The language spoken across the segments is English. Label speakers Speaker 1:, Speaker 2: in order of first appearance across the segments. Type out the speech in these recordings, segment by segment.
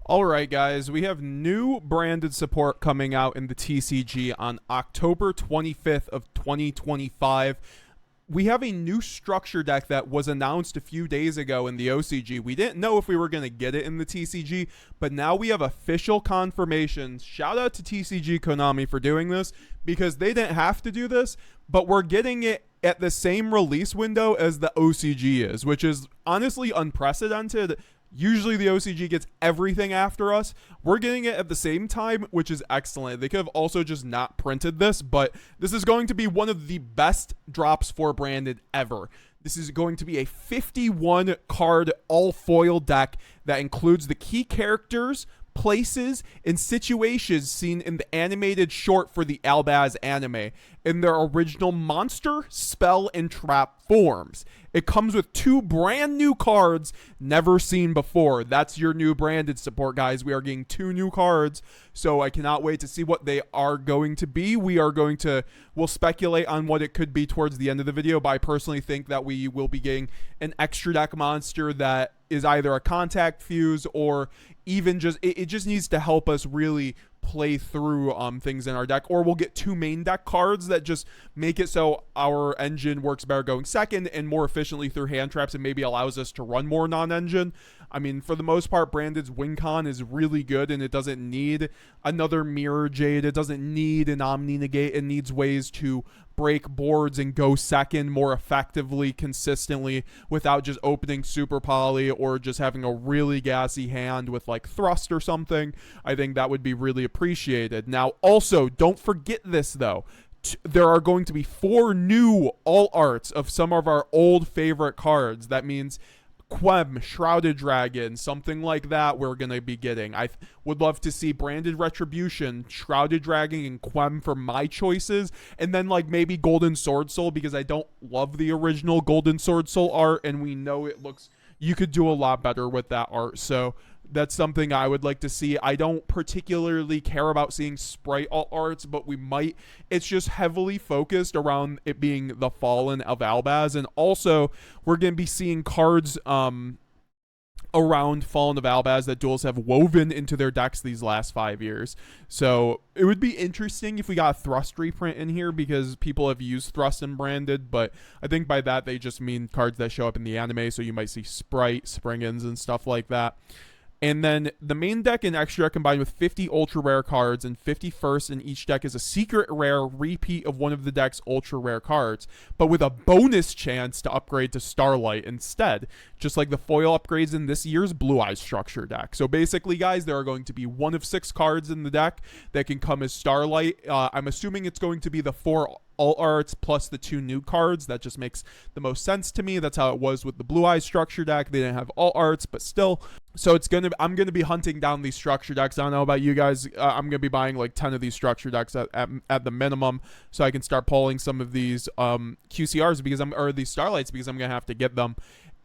Speaker 1: All right, guys, we have new branded support coming out in the TCG on October 25th of 2025. We have a new structure deck that was announced a few days ago in the OCG. We didn't know if we were going to get it in the TCG, but now we have official confirmation. Shout out to TCG Konami for doing this because they didn't have to do this, but we're getting it at the same release window as the OCG is, which is honestly unprecedented. Usually the OCG gets everything after us. We're getting it at the same time, which is excellent. They could have also just not printed this, but this is going to be one of the best drops for branded ever. This is going to be a 51 card all foil deck that includes the key characters, places, and situations seen in the animated short for the Albaz anime in their original monster, spell, and trap forms. It comes with 2 brand new cards never seen before. That's your new branded support, guys. We are getting 2 new cards, so I cannot wait to see what they are going to be. We'll speculate on what it could be towards the end of the video, but I personally think that we will be getting an extra deck monster that is either a contact fuse or even just it just needs to help us really play through things in our deck, or we'll get 2 main deck cards that just make it so our engine works better going second and more efficiently through hand traps and maybe allows us to run more non-engine. I mean, for the most part, Branded's win con is really good and it doesn't need another Mirror Jade. It doesn't need an Omni Negate. It needs ways to break boards and go second more effectively, consistently, without just opening Super Poly or just having a really gassy hand with like Thrust or something. I think that would be really appreciated. Now, also, don't forget this though. There are going to be 4 new all arts of some of our old favorite cards. That means Quem, Shrouded Dragon, something like that we're going to be getting. I would love to see Branded Retribution, Shrouded Dragon, and Quem for my choices. And then like maybe Golden Sword Soul, because I don't love the original Golden Sword Soul art. And we know you could do a lot better with that art. So that's something I would like to see. I don't particularly care about seeing sprite alt arts, but we might. It's just heavily focused around it being the Fallen of Albaz. And also, we're going to be seeing cards around Fallen of Albaz that duels have woven into their decks these last 5 years. So it would be interesting if we got a Thrust reprint in here, because people have used Thrust and Branded, but I think by that they just mean cards that show up in the anime. So you might see Sprite, Springans, and stuff like that. And then the main deck and extra deck combined with 50 ultra rare cards, and 50 first in each deck is a secret rare repeat of one of the deck's ultra rare cards, but with a bonus chance to upgrade to Starlight instead, just like the foil upgrades in this year's Blue Eyes structure deck. So basically, guys, there are going to be 1 of 6 cards in the deck that can come as Starlight. I'm assuming it's going to be the 4 all arts plus the 2 new cards. That just makes the most sense to me. That's how it was with the Blue Eyes structure deck. They didn't have all arts, but still. So I'm gonna be hunting down these structure decks. I don't know about you guys. I'm gonna be buying like 10 of these structure decks at the minimum, so I can start pulling some of these QCRs or these Starlights, because I'm gonna have to get them.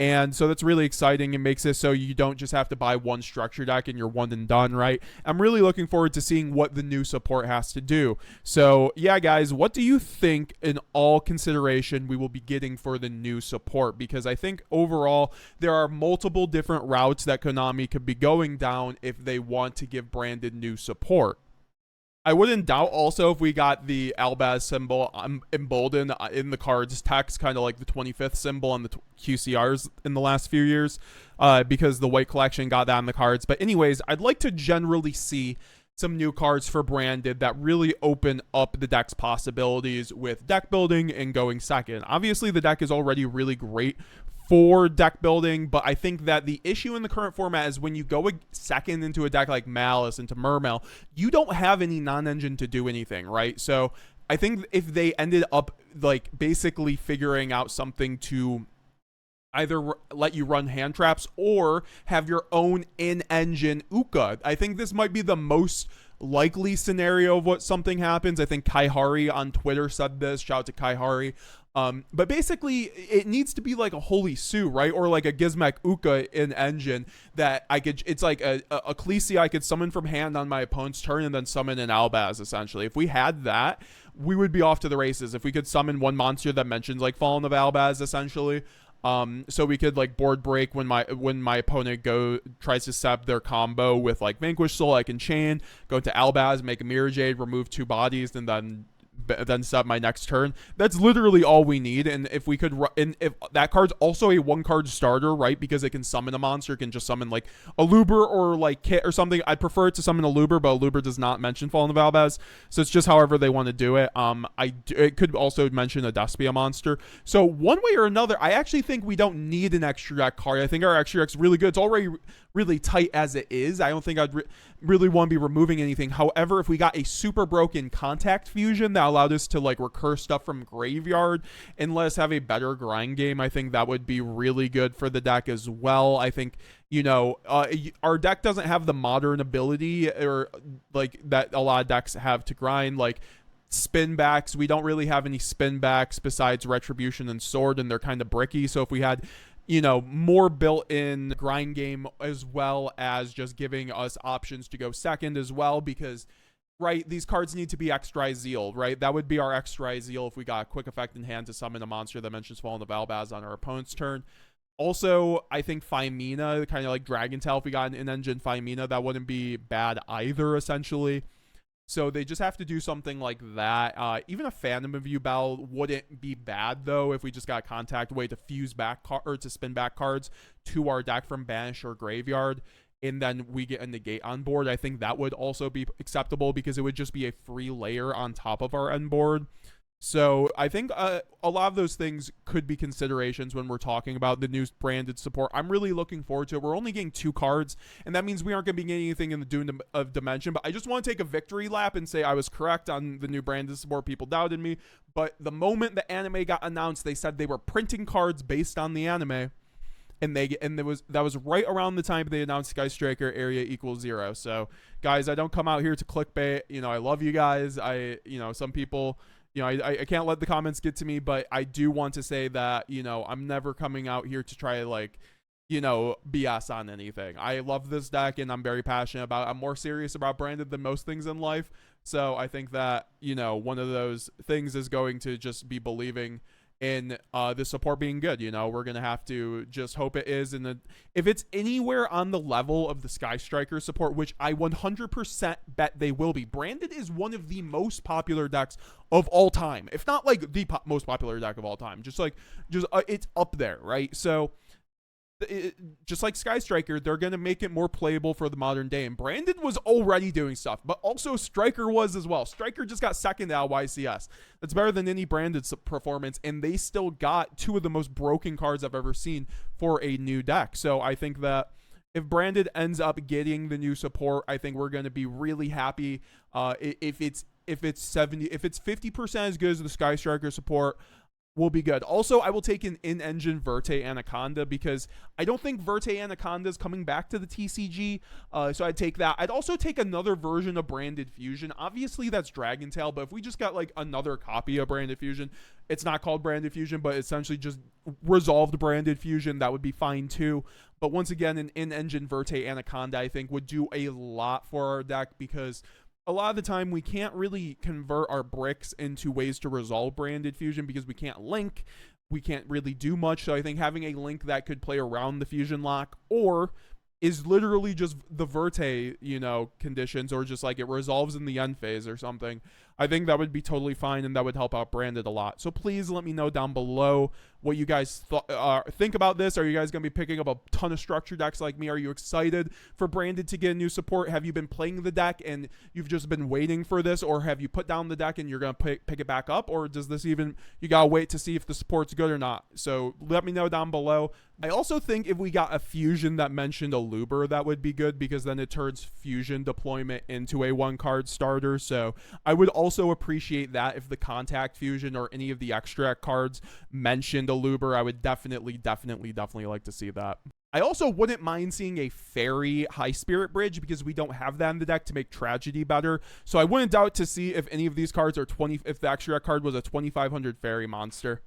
Speaker 1: And so that's really exciting. It makes it so you don't just have to buy 1 structure deck and you're one and done, right? I'm really looking forward to seeing what the new support has to do. So yeah, guys, what do you think in all consideration we will be getting for the new support? Because I think overall there are multiple different routes that Konami could be going down if they want to give Branded new support. I wouldn't doubt also if we got the Albaz symbol emboldened in the card's text, kind of like the 25th symbol on the QCRs in the last few years, because the White Collection got that on the cards. But anyways, I'd like to generally see some new cards for Branded that really open up the deck's possibilities with deck building and going second. Obviously, the deck is already really great for deck building, but I think that the issue in the current format is when you go second into a deck like Malice, into Mermail, you don't have any non-engine to do anything, right? So I think if they ended up like basically figuring out something to either let you run hand traps or have your own in-engine Uka, I think this might be the most likely scenario of what something happens. I think Kai Hari on Twitter said this. Shout out to Kai Hari. But basically, it needs to be like a Holy Sue, right? Or like a Gizmek Uka in engine that I could, it's like a Khaleesi I could summon from hand on my opponent's turn and then summon an Albaz, essentially. If we had that, we would be off to the races. If we could summon one monster that mentions like Fallen of Albaz, essentially, So we could like board break when my opponent tries to set their combo with like Vanquish Soul. I can chain, go into Albaz, make a Mirror Jade, remove 2 bodies, and then set my next turn. That's literally all we need. And if we could, and if that card's also a 1-card starter, right? Because it can summon a monster, it can just summon like a Luber or like Kit or something. I'd prefer it to summon a Luber, but a Luber does not mention Fallen of Albaz, so it's just however they want to do it. It could also mention a Despia monster. So one way or another, I actually think we don't need an extra deck card. I think our extra deck's really good. It's already really tight as it is. I don't think I'd really want to be removing anything. However, if we got a super broken Contact Fusion that allowed us to like recur stuff from graveyard and let us have a better grind game, I think that would be really good for the deck as well. I think, you know, our deck doesn't have the modern ability or like that a lot of decks have to grind, like spin backs. We don't really have any spin backs besides Retribution and Sword, and they're kind of bricky. So if we had, you know, more built-in grind game, as well as just giving us options to go second as well, because, right, these cards need to be extra Zeal, right? That would be our extra Zeal if we got a quick effect in hand to summon a monster that mentions Fallen of Albaz on our opponent's turn. Also, I think Phymena, kind of like Dragon Tail, if we got an in-engine Phymena, that wouldn't be bad either, essentially. So they just have to do something like that. Even a Phantom of You Bell wouldn't be bad, though, if we just got a contact way to fuse back or to spin back cards to our deck from Banish or Graveyard, and then we get a negate on board. I think that would also be acceptable because it would just be a free layer on top of our end board. So I think a lot of those things could be considerations when we're talking about the new branded support. I'm really looking forward to it. We're only getting 2 cards, and that means we aren't going to be getting anything in the Dune of Dimension. But I just want to take a victory lap and say I was correct on the new branded support. People doubted me. But the moment the anime got announced, they said they were printing cards based on the anime. And that was right around the time they announced Sky Striker area equals 0. So guys, I don't come out here to clickbait. You know, I love you guys. Some people, you know, I can't let the comments get to me, but I do want to say that, you know, I'm never coming out here to try like, you know, BS on anything. I love this deck and I'm very passionate about it. I'm more serious about branded than most things in life. So I think that, you know, one of those things is going to just be believing in the support being good. You know, we're gonna have to just hope it is, and if it's anywhere on the level of the Sky Striker support, which I 100% bet they will be. Branded is one of the most popular decks of all time, if not like the most popular deck of all time. Just it's up there, right? So just like Sky Striker, they're going to make it more playable for the modern day. And Branded was already doing stuff, but also Striker was as well. Striker just got second at YCS. That's better than any Branded performance, and they still got 2 of the most broken cards I've ever seen for a new deck. So I think that if Branded ends up getting the new support, I think we're going to be really happy. If it's 50% as good as the Sky Striker support, will be good. Also, I will take an in-engine Verte Anaconda because I don't think Verte Anaconda is coming back to the TCG, so I'd take that. I'd also take another version of Branded Fusion. Obviously, that's Dragon Tail, but if we just got like another copy of Branded Fusion, it's not called Branded Fusion, but essentially just resolved Branded Fusion, that would be fine too. But once again, an in-engine Verte Anaconda, I think, would do a lot for our deck because a lot of the time we can't really convert our bricks into ways to resolve Branded Fusion because we can't link. We can't really do much. So I think having a link that could play around the fusion lock or is literally just the Verte, you know, conditions, or just like it resolves in the end phase or something, I think that would be totally fine and that would help out Branded a lot. So please let me know down below what you guys think about this. Are you guys going to be picking up a ton of structure decks like me? Are you excited for Branded to get new support? Have you been playing the deck and you've just been waiting for this, or have you put down the deck and you're going to pick it back up, or does this even, you got to wait to see if the support's good or not? So let me know down below. I also think if we got a fusion that mentioned a Luber, that would be good because then it turns fusion deployment into a 1-card starter. So I would also appreciate that if the contact fusion or any of the extract cards mentioned a Luber. I would definitely like to see that. I also wouldn't mind seeing a fairy high spirit bridge because we don't have that in the deck to make tragedy better. So I wouldn't doubt to see if any of these cards are if the extract card was a 2500 fairy monster.